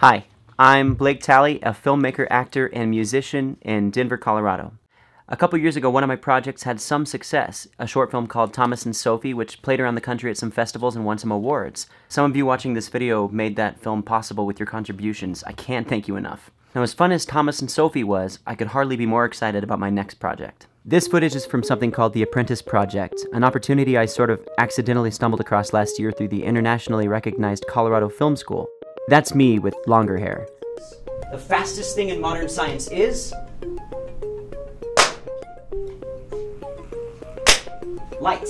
Hi, I'm Blake Talley, a filmmaker, actor, and musician in Denver, Colorado. A couple years ago, one of my projects had some success, a short film called Thomas and Sophie, which played around the country at some festivals and won some awards. Some of you watching this video made that film possible with your contributions. I can't thank you enough. Now, as fun as Thomas and Sophie was, I could hardly be more excited about my next project. This footage is from something called the Apprentice Project, an opportunity I sort of accidentally stumbled across last year through the internationally recognized Colorado Film School. That's me with longer hair. The fastest thing in modern science is light.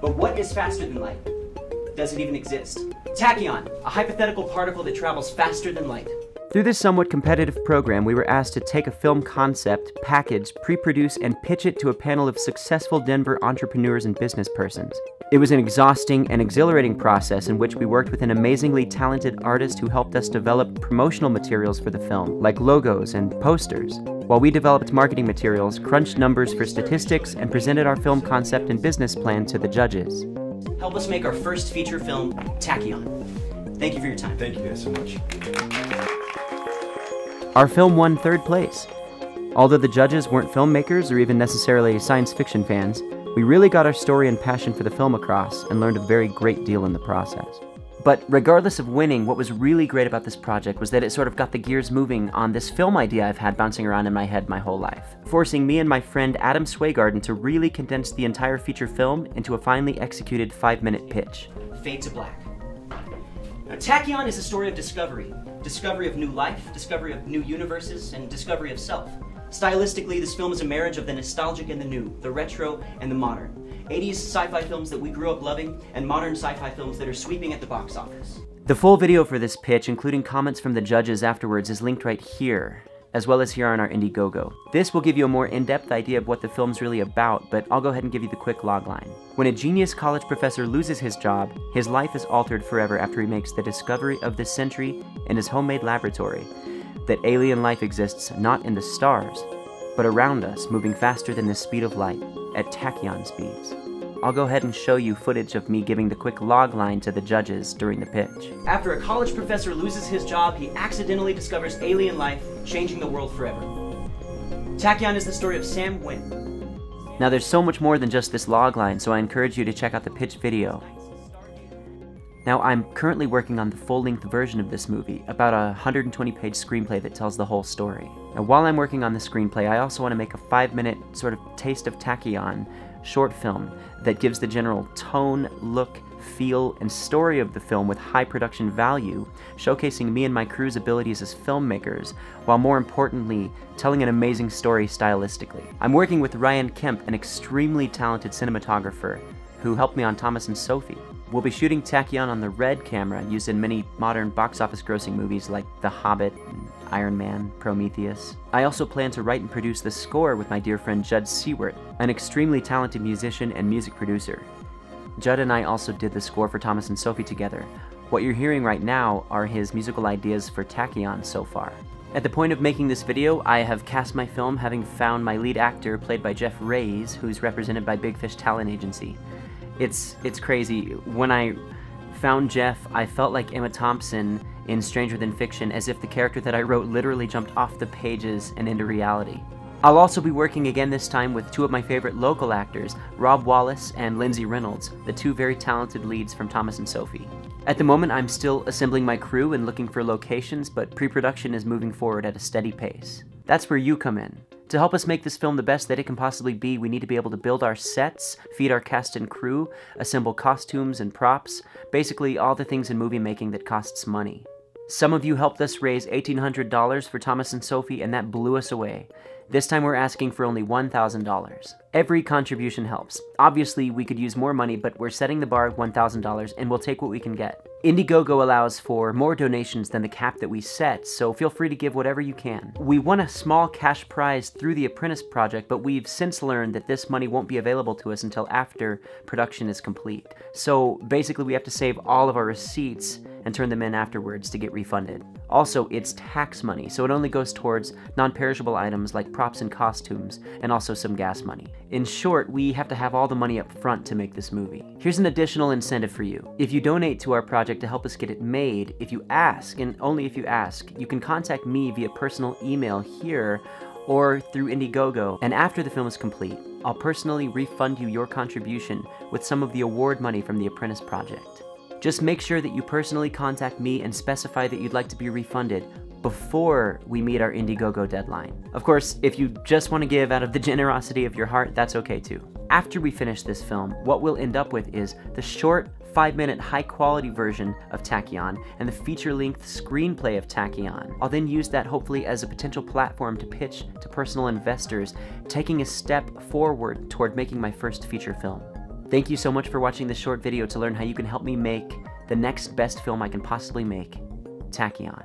But what is faster than light? Does it even exist? Tachyon, a hypothetical particle that travels faster than light. Through this somewhat competitive program, we were asked to take a film concept, package, pre-produce, and pitch it to a panel of successful Denver entrepreneurs and business persons. It was an exhausting and exhilarating process in which we worked with an amazingly talented artist who helped us develop promotional materials for the film, like logos and posters, while we developed marketing materials, crunched numbers for statistics, and presented our film concept and business plan to the judges. Help us make our first feature film, Tachyon. Thank you for your time. Thank you guys so much. Our film won third place. Although the judges weren't filmmakers or even necessarily science fiction fans, we really got our story and passion for the film across and learned a very great deal in the process. But regardless of winning, what was really great about this project was that it sort of got the gears moving on this film idea I've had bouncing around in my head my whole life, forcing me and my friend Adam Swaygarden to really condense the entire feature film into a finely executed 5-minute pitch. Fade to black. Now, Tachyon is a story of discovery. Discovery of new life, discovery of new universes, and discovery of self. Stylistically, this film is a marriage of the nostalgic and the new, the retro and the modern. 80s sci-fi films that we grew up loving, and modern sci-fi films that are sweeping at the box office. The full video for this pitch, including comments from the judges afterwards, is linked right here, as well as here on our Indiegogo. This will give you a more in-depth idea of what the film's really about, but I'll go ahead and give you the quick logline. When a genius college professor loses his job, his life is altered forever after he makes the discovery of the century in his homemade laboratory, that alien life exists not in the stars, but around us, moving faster than the speed of light, at tachyon speeds. I'll go ahead and show you footage of me giving the quick logline to the judges during the pitch. After a college professor loses his job, he accidentally discovers alien life, changing the world forever. Tachyon is the story of Sam Wynn. Now there's so much more than just this logline, so I encourage you to check out the pitch video. Now I'm currently working on the full-length version of this movie, about a 120-page screenplay that tells the whole story. Now while I'm working on the screenplay, I also want to make a 5-minute sort of taste of Tachyon short film that gives the general tone, look, feel, and story of the film with high production value, showcasing me and my crew's abilities as filmmakers, while more importantly, telling an amazing story stylistically. I'm working with Ryan Kemp, an extremely talented cinematographer, who helped me on Thomas and Sophie. We'll be shooting Tachyon on the Red camera used in many modern box office grossing movies like The Hobbit, Iron Man, Prometheus. I also plan to write and produce the score with my dear friend Judd Seward, an extremely talented musician and music producer. Judd and I also did the score for Thomas and Sophie together. What you're hearing right now are his musical ideas for Tachyon so far. At the point of making this video, I have cast my film having found my lead actor, played by Jeff Reyes, who's represented by Big Fish Talent Agency. It's crazy. When I found Jeff, I felt like Emma Thompson in Stranger Than Fiction, as if the character that I wrote literally jumped off the pages and into reality. I'll also be working again this time with two of my favorite local actors, Rob Wallace and Lindsay Reynolds, the two very talented leads from Thomas and Sophie. At the moment, I'm still assembling my crew and looking for locations, but pre-production is moving forward at a steady pace. That's where you come in. To help us make this film the best that it can possibly be, we need to be able to build our sets, feed our cast and crew, assemble costumes and props, basically all the things in movie making that costs money. Some of you helped us raise $1,800 for Thomas and Sophie, and that blew us away. This time we're asking for only $1,000. Every contribution helps. Obviously, we could use more money, but we're setting the bar at $1,000, and we'll take what we can get. Indiegogo allows for more donations than the cap that we set, so feel free to give whatever you can. We won a small cash prize through the Apprentice Project, but we've since learned that this money won't be available to us until after production is complete. So basically we have to save all of our receipts and turn them in afterwards to get refunded. Also, it's tax money, so it only goes towards non-perishable items like props and costumes, and also some gas money. In short, we have to have all the money up front to make this movie. Here's an additional incentive for you. If you donate to our project to help us get it made, if you ask, and only if you ask, you can contact me via personal email here or through Indiegogo, and after the film is complete, I'll personally refund you your contribution with some of the award money from the Apprentice Project. Just make sure that you personally contact me and specify that you'd like to be refunded before we meet our Indiegogo deadline. Of course, if you just want to give out of the generosity of your heart, that's okay too. After we finish this film, what we'll end up with is the short 5-minute high-quality version of Tachyon and the feature-length screenplay of Tachyon. I'll then use that hopefully as a potential platform to pitch to personal investors, taking a step forward toward making my first feature film. Thank you so much for watching this short video to learn how you can help me make the next best film I can possibly make, Tachyon.